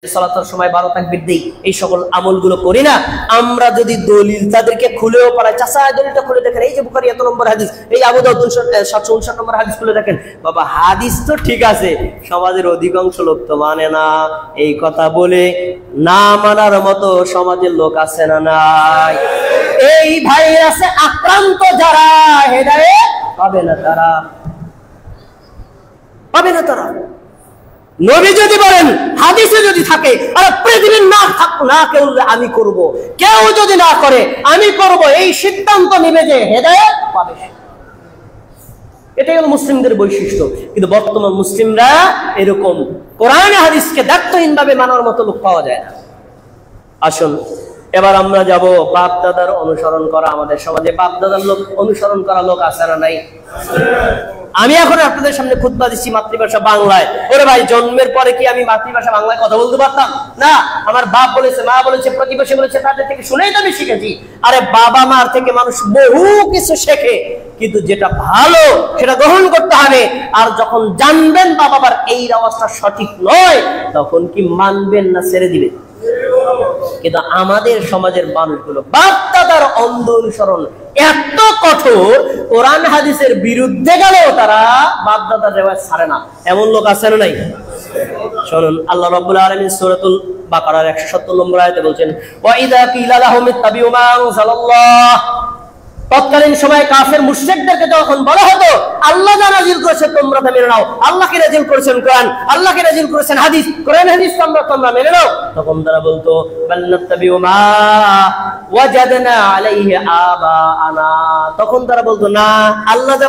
সালাতের সময় 12 তাকবীর দেই, এই সকল আমলগুলো করি না। আমরা যদি দলিল তাদেরকে খুলেও পড়াই, চাচা দলিলটা খুলে দেখেন, এই যে বুখারী এত নম্বর হাদিস, এই আবু দাউদ 759 নম্বর হাদিস খুলে দেখেন। বাবা হাদিস তো ঠিক আছে, সমাজের অধিকাংশ লোক তো মানে না। এই কথা বলে না মানার মতো সমাজের লোক আছে না নাই? এই ভাইরাসে আক্রান্ত যারা হেদায়েত পাবে না, তারা পাবে না। তারা নবী যদি বলেন, হাদিসে যদি থাকে, আর পৃথিবীর না কেউ আমি করব, কেউ যদি না করে আমি করব, এই সিদ্ধান্ত নেবে যে হেদায়েত পাবে। এটাই হলো মুসলিমদের বৈশিষ্ট্য। কিন্তু বর্তমান মুসলিমরা এরকম কোরআন হাদিসকে দায়িত্বহীনভাবে মানার মতো লোক পাওয়া যায় না। আসুন এবার আমরা যাব বাপ দাদার অনুসরণ করা। আমাদের সমাজে বাপ দাদার লোক অনুসরণ করা লোক আছে না নাই? আমি এখন আপনাদের সামনে খুতবা দিচ্ছি মাতৃভাষা বাংলায়। ওরে ভাই, জন্মের পরে কি আমি মাতৃভাষা বাংলায় কথা বলতে পারতাম না? আমার বাপ বলেছে, মা বলেছে, প্রতিবেশী বলেছে, তাদের থেকে শুনেই তো আমি শিখেছি। আরে বাবা মার থেকে মানুষ বহু কিছু শেখে, কিন্তু যেটা ভালো সেটা গ্রহণ করতে হবে। আর যখন জানবেন বাবা মার এই অবস্থা সঠিক নয়, তখন কি মানবেন না ছেড়ে দিবেন? কিন্তু আমাদের সমাজের মানুষগুলো বাপ দাদার অন্ধ অনুসরণ এত কঠোর, কোরআন হাদিসের বিরুদ্ধে গেলেও তারা বাপ দাদার রেওয়াজ ছাড়ে না। এমন লোক আছে না নাই? শুনুন, আল্লাহ রাব্বুল আলামিন সূরাতুল বাকারার 170 নম্বর আয়াতে বলছেন, ওয়া ইযা কিলা লাহুম ইত্তাবিউ মা আনজালাল্লাহ। তৎকালীন সময় কাফের মুশরিকদেরকে যখন বলা হতো আল্লাহ যা নাযিল করেছে তোমরা তা মেনে নাও, আল্লাহকে নাযিল করেছেন কোরআন, আল্লাহকে নাযিল করেছেন হাদিস, কোরআন হাদিস তোমরা মেনে নাও, তখন তারা বলতো বাল নাত্তাবিউ মা ওয়াজাদনা আলাইহি আবাআনা। তখন তারা বলতো না, আল্লাহ যা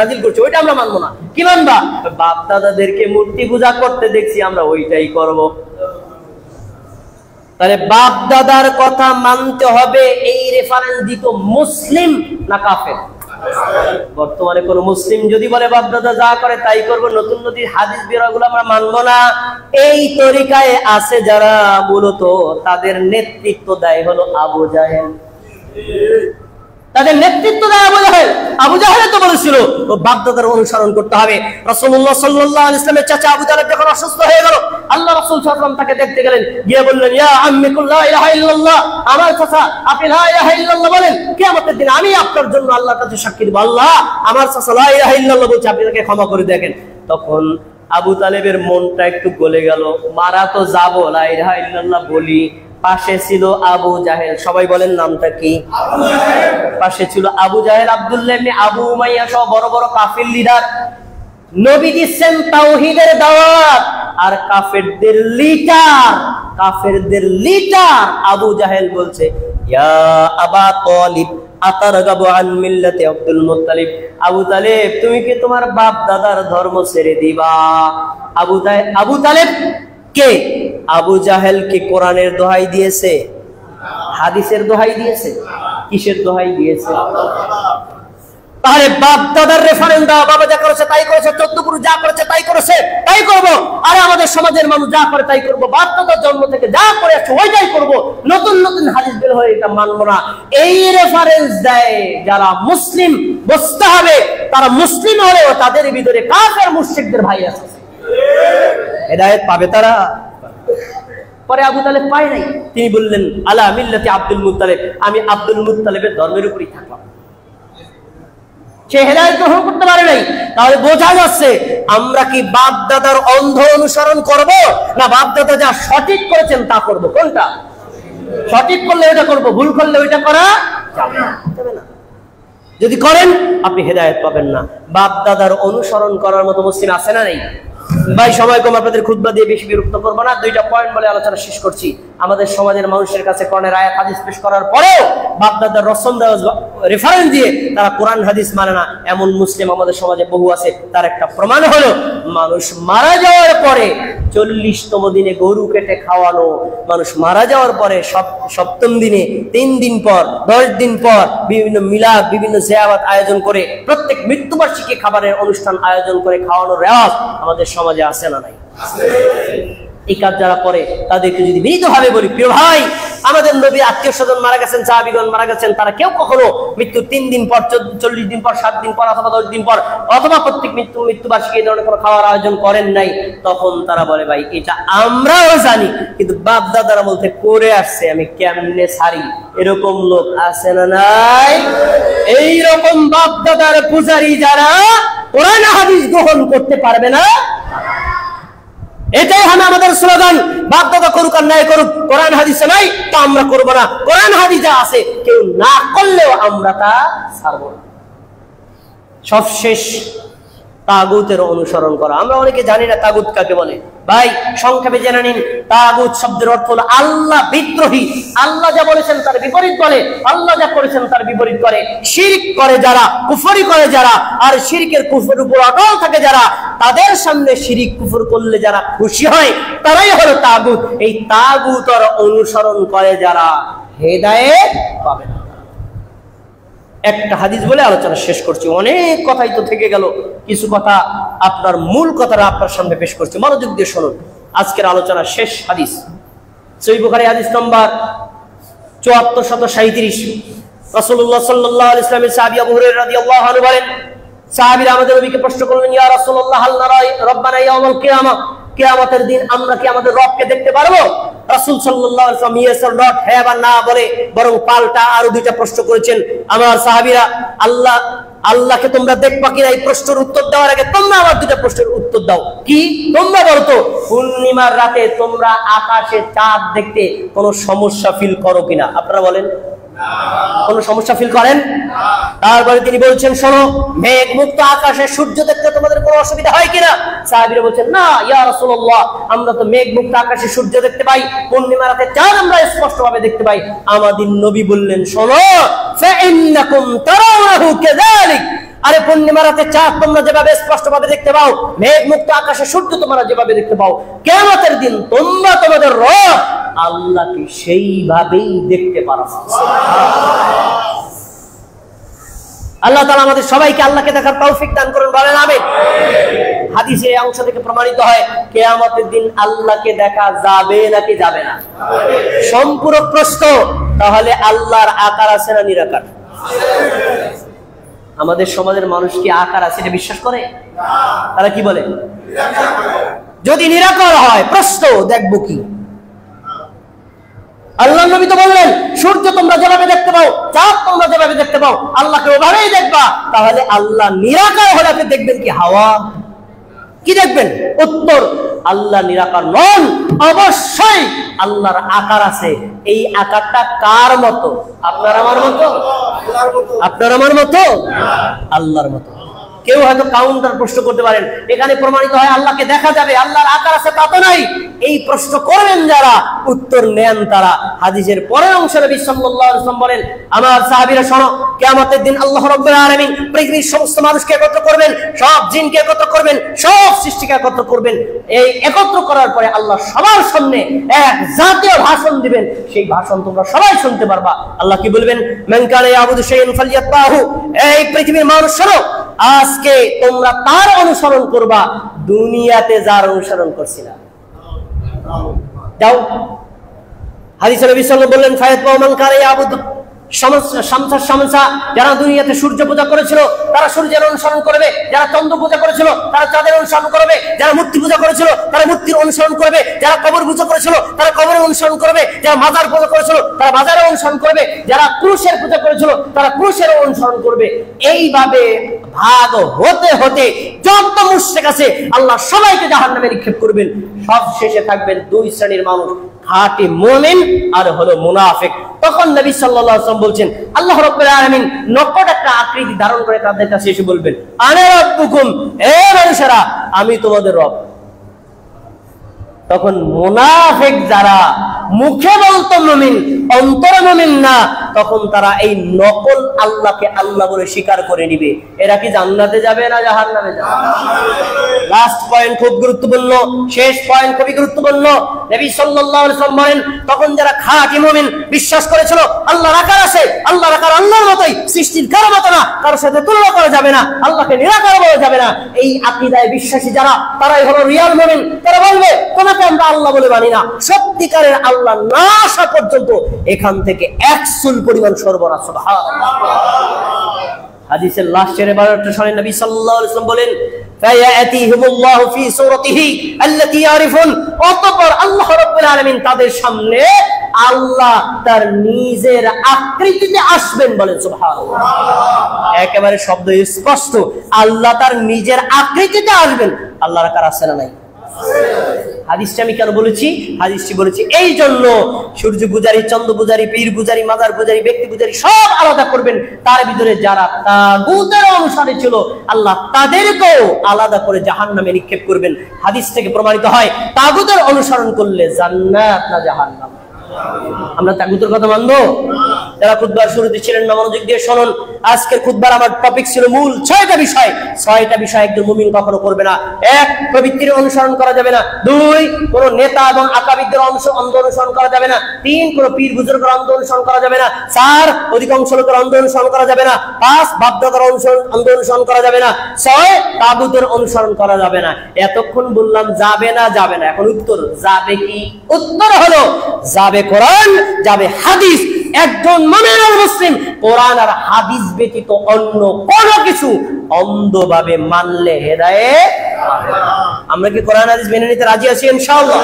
নাযিল করেছে ওইটা আমরা মানবো না। কি মানবা? বাপ দাদাদেরকে মূর্তি পূজা করতে দেখছি, আমরা ওইটাই করব। তাহলে বাপ দাদার কথা মানতে হবে, এই রেফারেন্স দিত মুসলিম না কাফের? বর্তমানে কোন মুসলিম যদি বলে বাপ দাদা যা করে তাই করবো, নতুন নতুন হাদিস বেরোগুলো আমরা মানবো না, এই তরিকায় আছে যারা মূলত তাদের নেতৃত্ব দেয় হলো আবু জাহেল। তাদের নেতৃত্ব দেয় আবু জাহেল। আবু জাহেল তো বলেছিল বাপ দাদার অনুসরণ করতে হবে। রাসূলুল্লাহ সাল্লাল্লাহু আলাইহি ওয়াসাল্লামের চাচা আবু তালেব যখন অসুস্থ হয়ে গেল, আল্লাহ রাসূল সাল্লাল্লাহু আলাইহি ওয়াসাল্লাম তাকে দেখতে গেলেন, গিয়ে বললেন, ইয়া আম্মি কুল লা ইলাহা ইল্লাল্লাহ, আমার চাচা আপনি লা ইলাহা ইল্লাল্লাহ বলেন, কিয়ামতের দিন আমি আপনার জন্য আল্লাহর কাছে সাক্ষী দেব, আল্লাহ আমার চাচা লা ইলাহা ইল্লাল্লাহ বলছে, আপনি তাকে ক্ষমা করে দেখেন। তখন আবু তালেবের মনটা একটু গলে গেল, মারা তো যাব, লা ইলাহা ইল্লাল্লাহ বলি। পাশে ছিল আবু জাহেল, সবাই বলেন নামটা কি? পাশে ছিল আবু জাহেল, আব্দুল্লাহ ইবনে আবু উমাইয়া সহ বড় বড় কাফির লিডার। নবী দিচ্ছেন তাওহীদের দাওয়াত, আর কাফেরদের লিডার আবু জাহেল বলছে, ইয়া আবা তালিব আতারগাবু আন মিল্লাতি আব্দুল মুত্তালিব। আবু তালেব, তুমি কি তোমার বাপ দাদার ধর্ম ছেড়ে দিবা? আবু তালেব কে? আবু জাহেল কি কোরআনের দোহাই দিয়েছে? হাদিসের দোহাই দিয়েছে? কিসের দোহাই দিয়েছে? তাহলে বাপ দাদার রেফারেন্স দাও, বাবা যা করেছে তাই করেছে, 14 পুরুষ যা করেছে তাই করেছে, তাই করব। আর আমাদের সমাজের মানুষ যা করে তাই করব, বাপ দাদার জন্ম থেকে যা করে আসছে ওইটাই করব, নতুন নতুন হাদিস বের হয়ে এটা মানবো না। এই রেফারেন্স দেয় যারা মুসলিম, বুঝতে হবে তারা মুসলিম হলেও তাদের ভিতরে কাফের মুশরিকদের ভাই আছে। হেদায়েত পাবে তারা? পরে আবু তালেব পায় নাই, তিনি বললেন আলা মিল্লাতি আব্দুল মুত্তালিব, আমি আব্দুল মুত্তালিবের ধর্মের উপরই থাকলাম। সে হেদায়েত গ্রহণ করতে পারে নাই। তাহলে বোঝা যাচ্ছে আমরা কি বাপ দাদার অন্ধ অনুসরণ করব, না বাপ দাদা যা সঠিক করেছেন তা করব? কোনটা? সঠিক করলে ওইটা করব, ভুল করলে ওইটা করা যাবে না। যদি করেন আপনি হেদায়েত পাবেন না। বাপ দাদার অনুসরণ করার মতো মুসলিম আছে না নেই? ভাই সময় কম, আপনাদের খুতবা দিয়ে বেশি বিরক্ত করবো না, 2টা পয়েন্ট বলে আলোচনা শেষ করছি। আমাদের সমাজের মানুষের কাছে কোরআনের আয়াত হাদিস পেশ করার পরেও বাপ দাদার রসম রেফারেন্স দিয়ে তারা কোরআন হাদিস মানে না, এমন মুসলিম আমাদের সমাজে বহু আছে। তার একটা প্রমাণ হলো মানুষ মারা যাওয়ার পরে 40তম দিনে গরু কেটে খাওয়ানো, মানুষ মারা যাওয়ার পরে 7ম দিনে, 3 দিন পর, 10 দিন পর বিভিন্ন মিলাদ, বিভিন্ন জিয়ারত আয়োজন করে, প্রত্যেক মৃত্যুবার্ষিকী খাবারের অনুষ্ঠান আয়োজন করে খাওয়ানোর রেওয়াজ আমাদের সমাজে আছে না নাই? এই কাজ যারা করে তাদেরকে যদি বিনীতভাবে বলি, প্রিয় ভাই আমাদের নবীর আত্মীয় স্বজন মারা গেছেন, সাহাবীগণ মারা গেছেন, তারা কেউ কখনো মৃত্যুর 3 দিন পর, 40 দিন পর, 7 দিন পর অথবা 10 দিন পর অথবা প্রত্যেক মৃত্যুবার্ষিকী এই ধরনের কোনো খাওয়ার আয়োজন করেন নাই। তখন তারা বলে ভাই এটা আমরাও জানি, কিন্তু বাপ দাদারা বলতে করে আসছে, আমি কেমনে ছাড়ি। এরকম লোক আছে না নাই? এইরকম বাপ দাদার পূজারী যারা কোরআন হাদিস গ্রহণ করতে পারবে না, এটাই হবে আমাদের স্লোগান। বাপ দাদা করুক আর নাই করুক, কোরআন হাদিসে নাই তা আমরা করবো না, কোরআন হাদিস যা আছে কেউ না করলেও আমরা তা ছাড়বো না। সবশেষ তাগুতের অনুসরণ করা। আমরা অনেকে জানি না তাগুত কাকে বলে। ভাই সংক্ষেপে জেনে নিন, তাগুত শব্দের অর্থ হলো আল্লাহ বিদ্রোহী। আল্লাহ যা বলেছেন তার বিপরীত বলে, আল্লাহ যা করেছেন তার বিপরীত করে, শিরক করে যারা, কুফরি করে যারা, আর শিরকের কুফরের উপর অটল থাকে যারা, তাদের সামনে শিরক কুফর করলে যারা খুশি হয় তারাই হলো তাগুত। এই তাগুতের অনুসরণ করে যারা হেদায়েত পাবে না। একটা হাদিস বলে আলোচনা শেষ করছি, অনেক কথাই তো থেকে গেল, কিছু কথা আপনার মূল কথাটা আপনার সামনে পেশ করছি, মনোযোগ দিয়ে শুনুন। আজকের আলোচনা শেষ হাদিস সহিহ বুখারী হাদিস নম্বর 7437। রাসূলুল্লাহ সাল্লাল্লাহু আলাইহি ওয়াসাল্লামের সাহাবী আবু হুরায়রা রাদিয়াল্লাহু আনহু বলেন, সাহাবীরা আমাদের নবীকে প্রশ্ন করলেন, ইয়া রাসূলুল্লাহ হাল নারা রাব্বানা ইয়াউমাল কিয়ামah, কিয়ামতের দিন আমরা কি আমাদের রবকে দেখতে পারবো? রাসূল সাল্লাল্লাহু আলাইহি ওয়াসাল্লাম ইয়েস অর নট, হ্যাঁ বা না বলে বরং পাল্টা আরো দুইটা প্রশ্ন করেছেন। আমার সাহাবীরা, আল্লাহকে তোমরা দেখবা কিনা এই প্রশ্নের উত্তর দেওয়ার আগে তোমরা আমার দুইটা প্রশ্নের উত্তর দাও। কি? তোমরা বলো তো পূর্ণিমার রাতে তোমরা আকাশে চাঁদ দেখতে কোনো সমস্যা ফিল করো কিনা? আপনারা বলেন কোন সমস্যা ফিল করেন? তারপরে তিনি বলছেন, শোনো, মেঘ মুক্ত আকাশে সূর্য দেখতে তোমাদের কোনো অসুবিধা হয় কিনা? সাহাবীরা বলছেন, না ইয়া রাসূলুল্লাহ, আমরা তো মেঘ মুক্ত আকাশে সূর্য দেখতে পাই, পূর্ণিমা রাতে চাঁদ আমরা স্পষ্টভাবে দেখতে পাই। আমাদের নবী বললেন, শোনো, ফাইন্নাকুম তারাউনাহু কাযালিক, আরে পূর্ণিমা রাতে চাঁদ তোমরা যেভাবে স্পষ্টভাবে দেখতে পাও, মেঘ মুক্ত আকাশে সূর্য তোমরা যেভাবে দেখতে পাও, কিয়ামতের দিন তোমরা তোমাদের রব আল্লাহকে সেইভাবেই দেখতে পারো। আল্লাহ তাআলা আমাদের সবাইকে আল্লাহকে দেখার তৌফিক দান করুন, বলেন আমিন। হাদিসে এই অংশ থেকে প্রমাণিত হয় কিয়ামতের দিন আল্লাহকে দেখা যাবে নাকি যাবে না? সম্পূরক প্রশ্ন, তাহলে আল্লাহর আকার আছে না নিরাকার? আমাদের সমাজের মানুষ কি আকার আছে এটা বিশ্বাস করে? তারা কি বলে? যদি নিরাকার হয় প্রশ্ন দেখবো কি? আল্লাহ নবী তো বললেন, সূর্য তোমরা যেভাবে দেখতে পাও, চাঁদ তোমরা যেভাবে দেখতে পাও, আল্লাহকে ওভাবেই দেখবা। তাহলে আল্লাহ নিরাকার হলে আপনি দেখবেন কি হাওয়া? কি দেখবেন? উত্তর, আল্লাহ নিরাকার নন, অবশ্যই আল্লাহর আকার আছে। এই আকারটা কার মতো? আপনার আমার মতো? আপনার আমার মতো? আল্লাহর মতো। কেউ হয়তো কাউন্টার প্রশ্ন করতে পারেন, এখানে প্রমাণিত হয় আল্লাহকে দেখা যাবে, আল্লাহর আকার আছে তা তো নাই। এই প্রশ্ন করবেন যারা, উত্তর নেন তারা। হাদিসের পরের অংশে নবী সাল্লাল্লাহু আলাইহি ওয়াসাল্লাম বলেন, আমার সাহাবীরা শোনো, কিয়ামতের দিন আল্লাহ রাব্বুল আলামিন পৃথিবীর সমস্ত মানুষকে একত্র করবেন, সব জিনকে একত্র করবেন, সব সৃষ্টিকে একত্র করবেন। এই একত্র করার পরে আল্লাহ সবার সামনে এক জাতীয় ভাষণ দিবেন, সেই ভাষণ তোমরা সবাই শুনতে পারবা। আল্লাহ কি বলবেন? মান কানা ইয়াবুদু শাইআন ফালইয়াত্তাহু, এই পৃথিবীর মানুষ শোনো, আজকে তোমরা তার অনুসরণ করবা দুনিয়াতে যার অনুসরণ করছিলা। যাও। হাদিসে নবী সাল্লাল্লাহু আলাইহি ওয়াসাল্লাম বললেন, ফায়াতবাউ মান কানা ইয়াবুদু শামসা, যারা দুনিয়াতে সূর্য পূজা করেছিল তারা সূর্যের অনুসরণ করবে, যারা চন্দ্র পূজা করেছিল তারা চাঁদের অনুসরণ করবে, যারা মূর্তি পূজা করেছিল তারা মূর্তির অনুসরণ করবে, যারা কবর পূজা করেছিল তারা কবরের অনুসরণ করবে, যারা মাজার পূজা করেছিল তারা মাজারের অনুসরণ করবে, যারা ক্রুশের পূজা করেছিল তারা ক্রুশের অনুসরণ করবে। এইভাবে ভাগ হতে হতে যত মুশরিক আছে আল্লাহ সবাইকে জাহান্নামে নিক্ষেপ করবেন। সব শেষে থাকবেন দুই শ্রেণীর মানুষ, খাঁটি মুমিন আর হলো মুনাফিক। তখন নবী সাল্লাল্লাহু আলাইহি ওয়াসাল্লাম বলছেন, আল্লাহ রাব্বুল আলামিন নকট একটা আকৃতি ধারণ করে তাদের কাছে এসে বলবেন, আনা রাব্বুকুম, এ মানুষেরা আমি তোমাদের রব। তখন মুনাফিক যারা মুখে বলতো মুমিন, অন্তরে মুমিন না, তখন তারা এই নকল আল্লাহকে আল্লাহ বলে স্বীকার করে নিবে। এরা কি জান্নাতে যাবে না জাহান্নামে যাবে? লাস্ট পয়েন্ট খুব গুরুত্বপূর্ণ, শেষ পয়েন্ট খুবই গুরুত্বপূর্ণ। নবী সাল্লাল্লাহু আলাইহি ওয়াসাল্লাম বলেন, তখন যারা খাঁটি মুমিন বিশ্বাস করেছিল আল্লাহর আকার আছে, আল্লাহর আকার আল্লাহর মতোই, সৃষ্টির কারো মতো না, কারোর সাথে তুলনা করা যাবে না, আল্লাহকে নিরাকার বলা যাবে না, এই আকীদায় বিশ্বাসী যারা, তারাই হলো রিয়াল মুমিন। তারা বলবে তোমাকে আমরা আল্লাহ বলে মানি না, সত্যিকারের আল্লাহ না আসা পর্যন্ত এখান থেকে 1 চুল পরিমাণ সরবরাহ। সুবহানাল্লাহ। হাদিসের লাস্টের 12টা শুনে নবী সাল্লাল্লাহু আলাইহি ওয়াসাল্লাম বলেন, ফায়াতিহিমুল্লাহু ফি সূরাতিহি আল্লাতী ইয়ারিফুন, অতঃপর আল্লাহ রাব্বুল আলামিন তাদের সামনে আল্লাহ তার নিজের আকৃতিতে আসবেন। বলেন সুবহানাল্লাহ। একেবারে শব্দ স্পষ্ট, আল্লাহ তার নিজের আকৃতিতে আসবেন। আল্লাহর আকার আছে না নাই? হাদিসটা আমি কেন বলেছি? হাদিসটি বলেছি এই জন্য, সূর্য পূজারী, চন্দ্র পূজারী, পীর পূজারী, মাজার পূজারী, ব্যক্তি পূজারী সব আলাদা করবেন। তার ভিতরে যারা তাগুতের অনুসারী ছিল আল্লাহ তাদেরকেও আলাদা করে জাহান্নামে নিক্ষেপ করবেন। হাদিস থেকে প্রমাণিত হয় তাগুতের অনুসরণ করলে জান্নাত না জাহান্নাম। আমরা তাগুতের কথা মানবো? যারা খুতবার শুরুতে ছিলেন না, মনোযোগ দিয়ে শুনুন। আজকের খুতবার আমার টপিক ছিল মূল 6টা বিষয়। 6টা বিষয় একজন মুমিন কখনো করবে না। 1, প্রবৃত্তির অনুসরণ করা যাবে না। 2, কোন নেতা এবং আকাবিদদের অন্ধ অনুসরণ করা যাবে না। 3, কোন পীর বুজুর্গের অন্ধ অনুসরণ করা যাবে না। 4, অধিকাংশ লোকের অন্ধ অনুসরণ করা যাবে না। 5, বাপদাদার অন্ধ অনুসরণ করা যাবে না। 6, তাগুতের অনুসরণ করা যাবে না। এতক্ষণ বললাম যাবে না, যাবে না। এখন উত্তর যাবে কি? উত্তর হলো যাবে কোরআন, যাবে হাদিস। একজন মুমিন মুসলিম কোরআন আর হাদিস ব্যতীত অন্য কোনো কিছু অন্ধভাবে মানলে হেদায়েত পাবে না। আমরা কি কোরআন হাদিস মেনে নিতে রাজি আছি ইনশাআল্লাহ?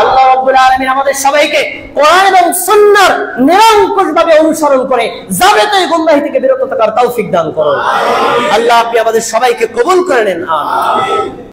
আল্লাহ রাব্বুল আলামিন আমাদের সবাইকে কোরআন এবং সুন্নাহর নিরঙ্কুশভাবে অনুসরণ করে যাবতীয় গুনাহ থেকে বিরত থাকার তৌফিক দান করুন। আল্লাহ আপনি আমাদের সবাইকে কবুল করে নেন। আমিন।